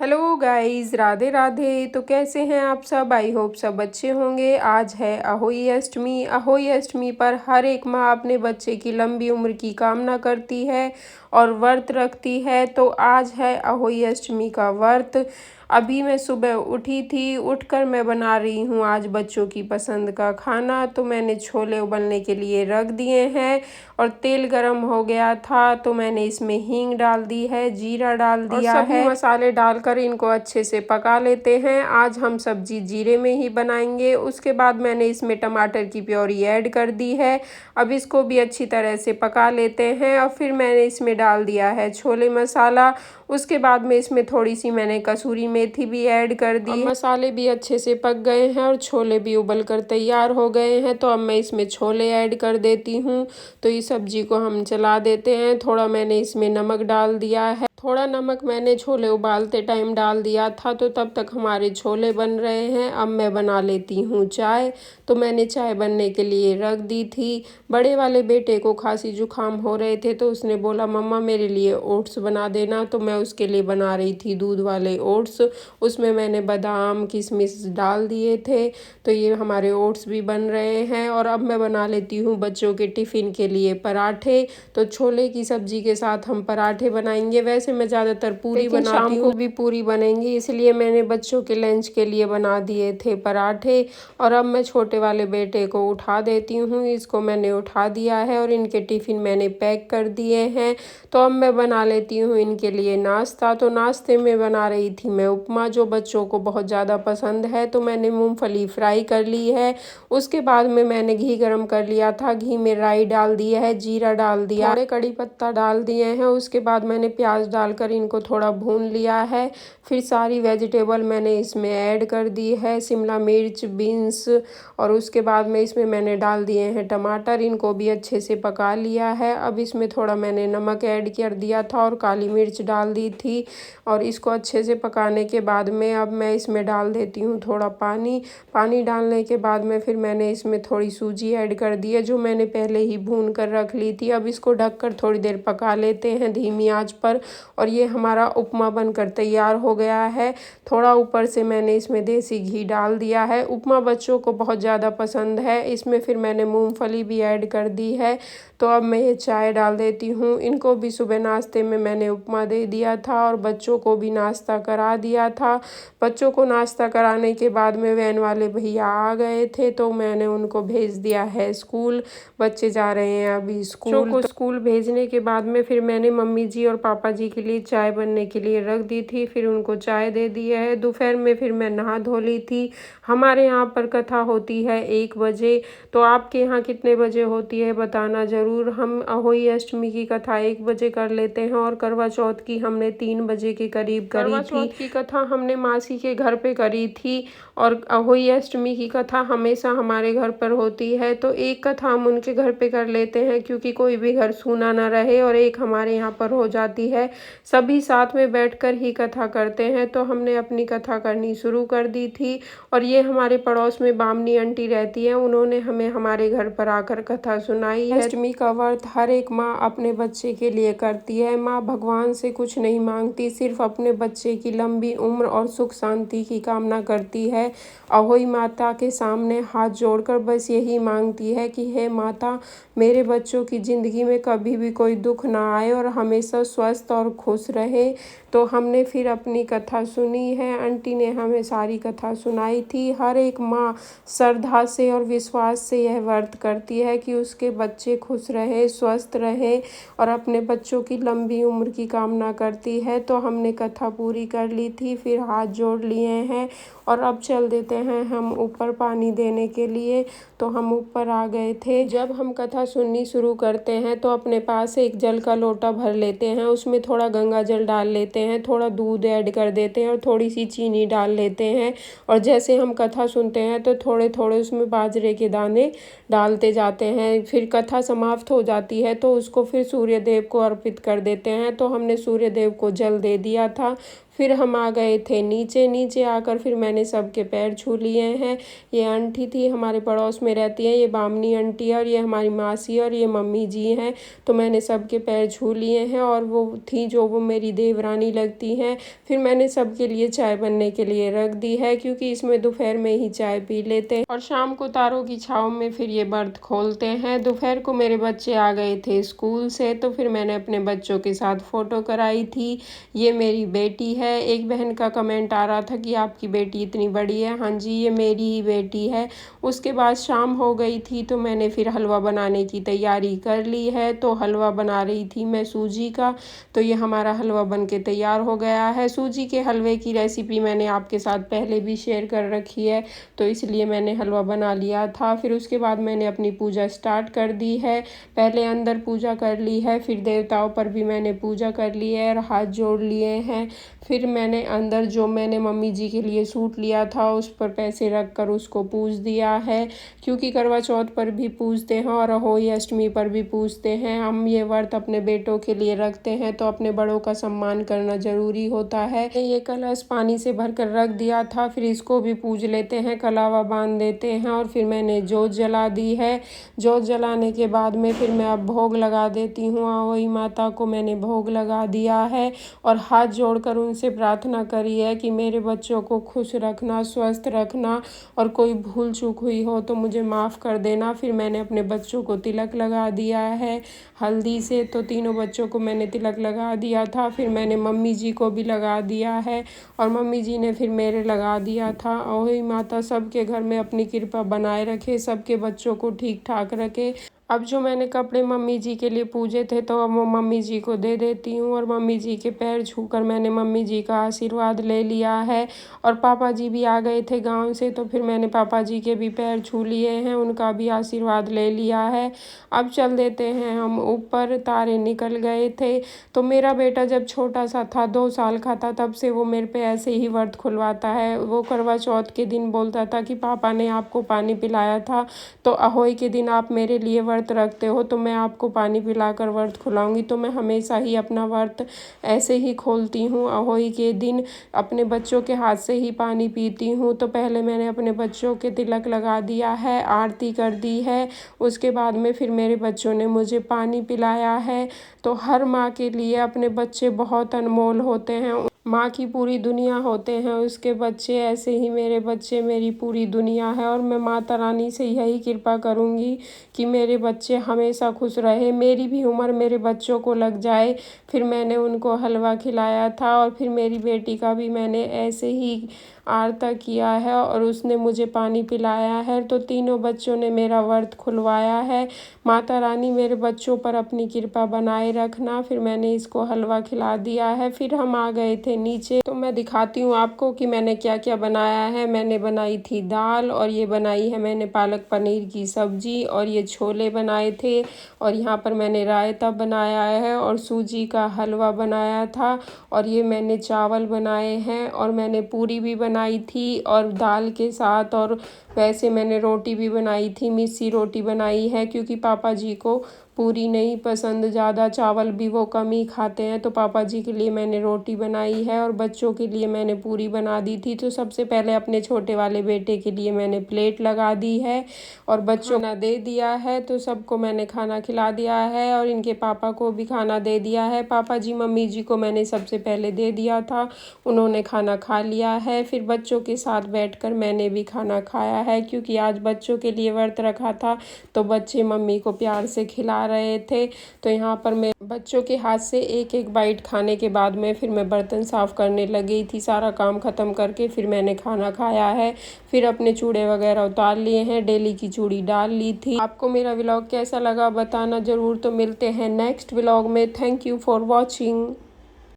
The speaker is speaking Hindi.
Hello guys, Radhe Radhe. तो कैसे हैं आप सब? आई होप सब अच्छे होंगे। आज है अहोई अष्टमी। अहोई अष्टमी पर हर एक माँ अपने बच्चे की लंबी उम्र की कामना करती है और व्रत रखती है। तो आज है अहोई अष्टमी का व्रत। अभी मैं सुबह उठी थी, उठकर मैं बना रही हूँ आज बच्चों की पसंद का खाना। तो मैंने छोले उबलने के लिए रख दिए हैं और तेल गरम हो गया था तो मैंने इसमें हींग डाल दी है, जीरा डाल दिया है। सभी मसाले डालकर इनको अच्छे से पका लेते हैं। आज हम सब्जी जीरे में ही बनाएंगे। उसके बाद मैंने इसमें टमाटर की प्योरी ऐड कर दी है। अब इसको भी अच्छी तरह से पका लेते हैं और फिर मैंने इसमें डाल दिया है छोले मसाला। उसके बाद में इसमें थोड़ी सी मैंने कसूरी मेथी भी ऐड कर दी है। मसाले भी अच्छे से पक गए हैं और छोले भी उबल कर तैयार हो गए हैं। तो अब मैं इसमें छोले ऐड कर देती हूँ। तो इस सब्जी को हम चला देते हैं। थोड़ा मैंने इसमें नमक डाल दिया है। थोड़ा नमक मैंने छोले उबालते टाइम डाल दिया था तो तब तक हमारे छोले बन रहे हैं। अब मैं बना लेती हूँ चाय। तो मैंने चाय बनने के लिए रख दी थी। बड़े वाले बेटे को खांसी जुकाम हो रहे थे तो उसने बोला मम्मा मेरे लिए ओट्स बना देना। तो मैं उसके लिए बना रही थी दूध वाले ओट्स। उसमें मैंने बादाम किशमिश डाल दिए थे। तो ये हमारे ओट्स भी बन रहे हैं। और अब मैं बना लेती हूँ बच्चों के टिफ़िन के लिए पराठे। तो छोले की सब्जी के साथ हम पराठे बनाएंगे। वैसे मैं ज़्यादातर पूरी बनाती हूँ, शाम को भी पूरी बनेंगी, इसलिए मैंने बच्चों के लंच के लिए बना दिए थे पराठे। और अब मैं छोटे वाले बेटे को उठा देती हूँ। इसको मैंने उठा दिया है और इनके टिफ़िन मैंने पैक कर दिए हैं। तो अब मैं बना लेती हूँ इनके लिए नाश्ता। तो नाश्ते में बना रही थी मैं उपमा, जो बच्चों को बहुत ज़्यादा पसंद है। तो मैंने मूंगफली फ्राई कर ली है। उसके बाद में मैंने घी गरम कर लिया था। घी में राई डाल दिया है, जीरा डाल दिया, थोड़े कड़ी पत्ता डाल दिए हैं। उसके बाद मैंने प्याज डालकर इनको थोड़ा भून लिया है। फिर सारी वेजिटेबल मैंने इसमें ऐड कर दी है, शिमला मिर्च, बीन्स। और उसके बाद में इसमें मैंने डाल दिए हैं टमाटर। इनको भी अच्छे से पका लिया है। अब इसमें थोड़ा मैंने नमक ऐड कर दिया था और काली मिर्च डाल दी थी। और इसको अच्छे से पकाने के बाद में अब मैं इसमें डाल देती हूँ थोड़ा पानी। पानी डालने के बाद में फिर मैंने इसमें थोड़ी सूजी ऐड कर दी है, जो मैंने पहले ही भून कर रख ली थी। अब इसको ढककर थोड़ी देर पका लेते हैं धीमी आंच पर। और ये हमारा उपमा बनकर तैयार हो गया है। थोड़ा ऊपर से मैंने इसमें देसी घी डाल दिया है। उपमा बच्चों को बहुत ज़्यादा पसंद है। इसमें फिर मैंने मूंगफली भी ऐड कर दी है। तो अब मैं ये चाय डाल देती हूँ। इनको भी सुबह नाश्ते में मैंने उपमा दे दिया था और बच्चों को भी नाश्ता करा दिया था। बच्चों को नाश्ता कराने के बाद में वैन वाले भैया आ गए थे तो मैंने उनको भेज दिया है स्कूल। बच्चे जा रहे हैं अभी स्कूल। तो स्कूल भेजने के बाद में फिर मैंने मम्मी जी और पापा जी के लिए चाय बनने के लिए रख दी थी। फिर उनको चाय दे दी है। दोपहर में फिर मैं नहा धो ली थी। हमारे यहाँ पर कथा होती है 1 बजे। तो आपके यहाँ कितने बजे होती है बताना ज़रूर। हम अहोई अष्टमी की कथा 1 बजे कर लेते हैं और करवा चौथ की हमने 3 बजे के करीब करी थी। करवा चौथ की कथा हमने मासी के घर पे करी थी और अहोई अष्टमी की कथा हमेशा हमारे घर पर होती है। तो एक कथा हम उनके घर पे कर लेते हैं क्योंकि कोई भी घर सूना ना रहे और एक हमारे यहाँ पर हो जाती है। सभी साथ में बैठकर ही कथा करते हैं। तो हमने अपनी कथा करनी शुरू कर दी थी। और ये हमारे पड़ोस में बामनी आंटी रहती है, उन्होंने हमें हमारे घर पर आकर कथा सुनाई है। अष्टमी का व्रत हर एक माँ अपने बच्चे के लिए करती है। माँ भगवान से कुछ नहीं मांगती, सिर्फ अपने बच्चे की लंबी उम्र और सुख शांति की कामना करती है। अहोई माता के सामने हाथ जोड़कर बस यही मांगती है कि हे माता, मेरे बच्चों की ज़िंदगी में कभी भी कोई दुख ना आए और हमेशा स्वस्थ और खुश रहे। तो हमने फिर अपनी कथा सुनी है। आंटी ने हमें सारी कथा सुनाई थी। हर एक माँ श्रद्धा से और विश्वास से यह व्रत करती है कि उसके बच्चे खुश रहे, स्वस्थ रहे और अपने बच्चों की लंबी उम्र की कामना करती है। तो हमने कथा पूरी कर ली थी, फिर हाथ जोड़ लिए हैं और अब चल देते हैं हम ऊपर पानी देने के लिए। तो हम ऊपर आ गए थे। जब हम कथा सुननी शुरू करते हैं तो अपने पास एक जल का लोटा भर लेते हैं, उसमें थोड़ा गंगा जल डाल लेते हैं, थोड़ा दूध ऐड कर देते हैं और थोड़ी सी चीनी डाल लेते हैं। और जैसे हम कथा सुनते हैं तो थोड़े थोड़े उसमें बाजरे के दाने डालते जाते हैं। फिर कथा समाप्त हो जाती है तो उसको फिर सूर्य देव को अर्पित कर देते हैं। तो हमने सूर्य देव को जल दे दिया था। फिर हम आ गए थे नीचे। नीचे आकर फिर मैंने सबके पैर छू लिए हैं। ये आंटी थी हमारे पड़ोस में रहती हैं, ये बामनी आंटी है और ये हमारी मासी और ये मम्मी जी हैं। तो मैंने सबके पैर छू लिए हैं और वो थी जो वो मेरी देवरानी लगती हैं। फिर मैंने सबके लिए चाय बनने के लिए रख दी है, क्योंकि इसमें दोपहर में ही चाय पी लेते हैं और शाम को तारों की छाँव में फिर ये बर्त खोलते हैं। दोपहर को मेरे बच्चे आ गए थे स्कूल से, तो फिर मैंने अपने बच्चों के साथ फ़ोटो कराई थी। ये मेरी बेटी है। एक बहन का कमेंट आ रहा था कि आपकी बेटी इतनी बड़ी है। हाँ जी, ये मेरी ही बेटी है। उसके बाद शाम हो गई थी तो मैंने फिर हलवा बनाने की तैयारी कर ली है। तो हलवा बना रही थी मैं सूजी का। तो ये हमारा हलवा बन के तैयार हो गया है। सूजी के हलवे की रेसिपी मैंने आपके साथ पहले भी शेयर कर रखी है, तो इसलिए मैंने हलवा बना लिया था। फिर उसके बाद मैंने अपनी पूजा स्टार्ट कर दी है। पहले अंदर पूजा कर ली है, फिर देवताओं पर भी मैंने पूजा कर ली है और हाथ जोड़ लिए हैं। फिर मैंने अंदर जो मैंने मम्मी जी के लिए सूट लिया था उस पर पैसे रख कर उसको पूज दिया है, क्योंकि करवा चौथ पर भी पूजते हैं और अहोई अष्टमी पर भी पूजते हैं। हम ये व्रत अपने बेटों के लिए रखते हैं, तो अपने बड़ों का सम्मान करना ज़रूरी होता है। ये कलश पानी से भर कर रख दिया था, फिर इसको भी पूज लेते हैं, कलावा बांध देते हैं और फिर मैंने जोत जला दी है। जोत जलाने के बाद में फिर मैं अब भोग लगा देती हूँ। अहोई माता को मैंने भोग लगा दिया है और हाथ जोड़कर उनसे प्रार्थना करी है कि मेरे बच्चों को खुश रखना, स्वस्थ रखना और कोई भूल चूक हुई हो तो मुझे माफ़ कर देना। फिर मैंने अपने बच्चों को तिलक लगा दिया है हल्दी से, तो तीनों बच्चों को मैंने तिलक लगा दिया था। फिर मैंने मम्मी जी को भी लगा दिया है और मम्मी जी ने फिर मेरे लगा दिया था। अहोई माता सबके घर में अपनी कृपा बनाए रखे, सबके बच्चों को ठीक ठाक रखे। अब जो मैंने कपड़े मम्मी जी के लिए पूजे थे तो अब वो मम्मी जी को दे देती हूँ और मम्मी जी के पैर छूकर मैंने मम्मी जी का आशीर्वाद ले लिया है। और पापा जी भी आ गए थे गांव से, तो फिर मैंने पापा जी के भी पैर छू लिए हैं, उनका भी आशीर्वाद ले लिया है। अब चल देते हैं हम ऊपर। तारे निकल गए थे। तो मेरा बेटा जब छोटा सा था, 2 साल का था, तब से वो मेरे पे ऐसे ही व्रत खुलवाता है। वो करवा चौथ के दिन बोलता था कि पापा ने आपको पानी पिलाया था, तो अहोई के दिन आप मेरे लिए व्रत रखते हो तो मैं आपको पानी पिलाकर व्रत खुलाऊंगी। तो मैं हमेशा ही अपना व्रत ऐसे ही खोलती हूँ। अहोई के दिन अपने बच्चों के हाथ से ही पानी पीती हूँ। तो पहले मैंने अपने बच्चों के तिलक लगा दिया है, आरती कर दी है। उसके बाद में फिर मेरे बच्चों ने मुझे पानी पिलाया है। तो हर माँ के लिए अपने बच्चे बहुत अनमोल होते हैं, माँ की पूरी दुनिया होते हैं उसके बच्चे। ऐसे ही मेरे बच्चे मेरी पूरी दुनिया है और मैं माता रानी से यही कृपा करूँगी कि मेरे बच्चे हमेशा खुश रहे, मेरी भी उम्र मेरे बच्चों को लग जाए। फिर मैंने उनको हलवा खिलाया था और फिर मेरी बेटी का भी मैंने ऐसे ही आरता किया है और उसने मुझे पानी पिलाया है। तो तीनों बच्चों ने मेरा व्रत खुलवाया है। माता रानी मेरे बच्चों पर अपनी कृपा बनाए रखना। फिर मैंने इसको हलवा खिला दिया है। फिर हम आ गए थे नीचे। तो मैं दिखाती हूँ आपको कि मैंने क्या क्या बनाया है। मैंने बनाई थी दाल और ये बनाई है मैंने पालक पनीर की सब्जी और ये छोले बनाए थे और यहाँ पर मैंने रायता बनाया है और सूजी का हलवा बनाया था और ये मैंने चावल बनाए हैं और मैंने पूरी भी बनाई थी और दाल के साथ। और वैसे मैंने रोटी भी बनाई थी, मिस्सी रोटी बनाई है, क्योंकि पापा जी को पूरी नहीं पसंद ज़्यादा, चावल भी वो कम ही खाते हैं। तो पापा जी के लिए मैंने रोटी बनाई है और बच्चों के लिए मैंने पूरी बना दी थी। तो सबसे पहले अपने छोटे वाले बेटे के लिए मैंने प्लेट लगा दी है और बच्चों ने दे दिया है। तो सबको मैंने खाना खिला दिया है और इनके पापा को भी खाना दे दिया है। पापा जी मम्मी जी को मैंने सबसे पहले दे दिया था, उन्होंने खाना खा लिया है। फिर बच्चों के साथ बैठकर मैंने भी खाना खाया है, क्योंकि आज बच्चों के लिए व्रत रखा था तो बच्चे मम्मी को प्यार से खिला रहे थे। तो यहाँ पर मैं बच्चों के हाथ से एक एक बाइट खाने के बाद में फिर मैं बर्तन साफ़ करने लगी थी। सारा काम ख़त्म करके फिर मैंने खाना खाया है। फिर अपने चूड़े वगैरह उतार लिए हैं, डेली की चूड़ी डाल ली थी। आपको मेरा व्लॉग कैसा लगा बताना ज़रूर। तो मिलते हैं नेक्स्ट व्लॉग में। Thank you for watching.